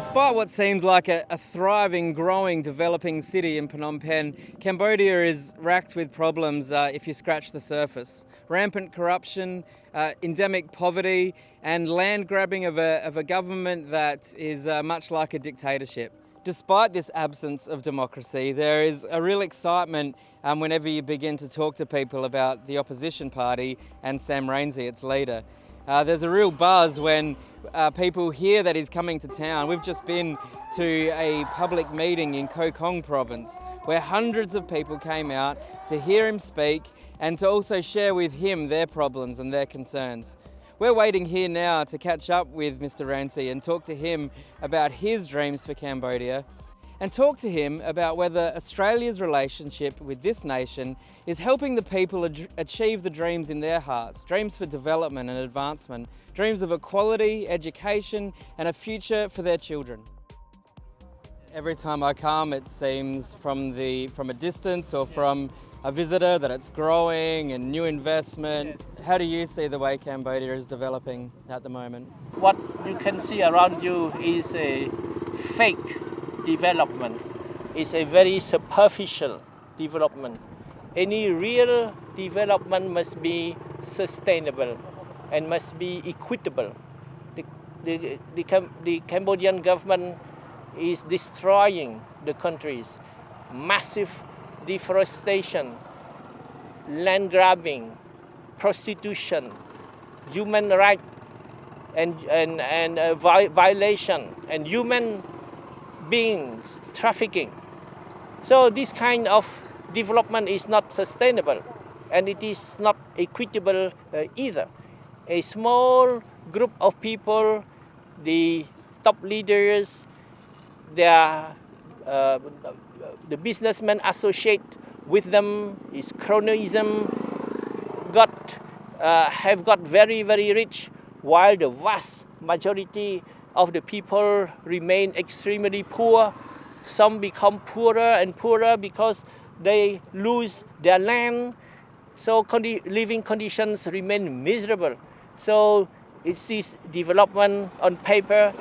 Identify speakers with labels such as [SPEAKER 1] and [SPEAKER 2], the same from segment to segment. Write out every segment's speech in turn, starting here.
[SPEAKER 1] Despite what seems like a thriving, growing, developing city in Phnom Penh, Cambodia is racked with problems if you scratch the surface. Rampant corruption, endemic poverty, and land grabbing of a government that is much like a dictatorship. Despite this absence of democracy, there is a real excitement whenever you begin to talk to people about the opposition party and Sam Rainsy, its leader. There's a real buzz when people hear that he's coming to town. We've just been to a public meeting in Koh Kong province where hundreds of people came out to hear him speak and to also share with him their problems and their concerns. We're waiting here now to catch up with Mr. Rainsy and talk to him about his dreams for Cambodia and talk to him about whether Australia's relationship with this nation is helping the people achieve the dreams in their hearts, dreams for development and advancement, dreams of equality, education and a future for their children. Every time I come, it seems from a distance or from a visitor that it's growing and new investment. How do you see the way Cambodia is developing at the moment?
[SPEAKER 2] What you can see around you is a fake development. It's a very superficial development. Any real development must be sustainable and must be equitable. The Cambodian government is destroying the countries. Massive deforestation, land grabbing, prostitution, human rights and violation, and human beings trafficking. So this kind of development is not sustainable and it is not equitable either. A small group of people, the top leaders, the businessmen associate with them is cronyism, have got very, very rich, while the vast majority of the people remain extremely poor. Some become poorer and poorer because they lose their land. So living conditions remain miserable. So it's this development on paper,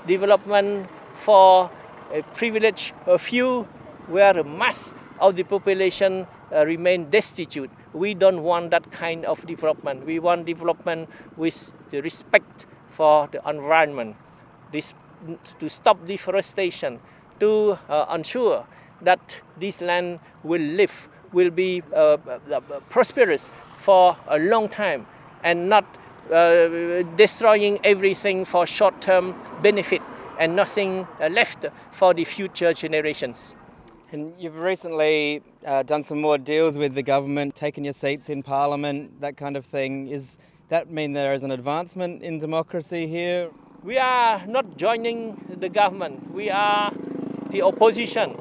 [SPEAKER 2] development for a privileged few, where the mass of the population remain destitute. We don't want that kind of development. We want development with the respect for the environment, to stop deforestation, to ensure that this land will be prosperous for a long time and not destroying everything for short-term benefit and nothing left for the future generations.
[SPEAKER 1] And you've recently done some more deals with the government, taken your seats in Parliament, that kind of thing. Does that mean there is an advancement in democracy here?
[SPEAKER 2] We are not joining the government. We are the opposition,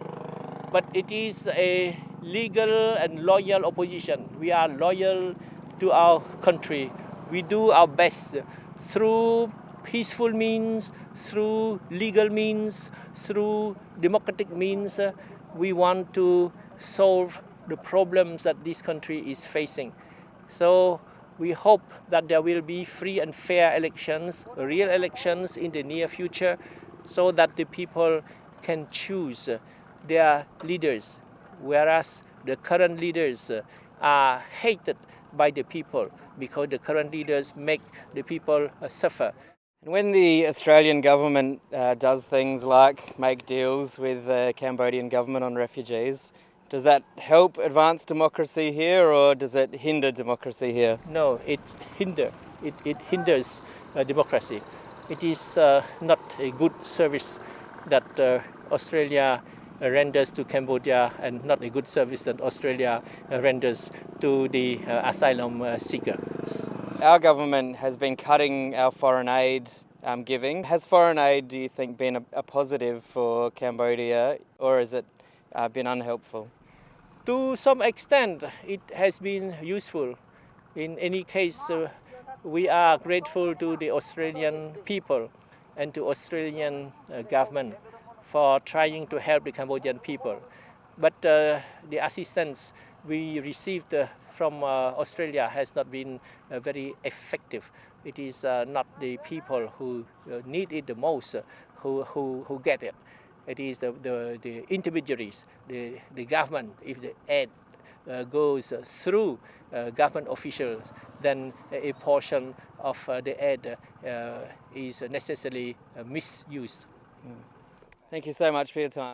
[SPEAKER 2] but it is a legal and loyal opposition. We are loyal to our country. We do our best through peaceful means, through legal means, through democratic means. We want to solve the problems that this country is facing. So we hope that there will be free and fair elections, real elections in the near future, so that the people can choose their leaders, whereas the current leaders are hated by the people because the current leaders make the people suffer.
[SPEAKER 1] And when the Australian government does things like make deals with the Cambodian government on refugees, does that help advance democracy here or does it hinder democracy here?
[SPEAKER 2] No, it hinders democracy. It is not a good service that Australia renders to Cambodia and not a good service that Australia renders to the asylum seekers.
[SPEAKER 1] Our government has been cutting our foreign aid giving. Has foreign aid, do you think, been a positive for Cambodia or has it been unhelpful?
[SPEAKER 2] To some extent, it has been useful. In any case, we are grateful to the Australian people and to Australian government for trying to help the Cambodian people. But the assistance we received from Australia has not been very effective. It is not the people who need it the most who get it. It is the intermediaries, the government. If the aid goes through government officials, then a portion of the aid is necessarily misused.
[SPEAKER 1] Thank you so much for your time.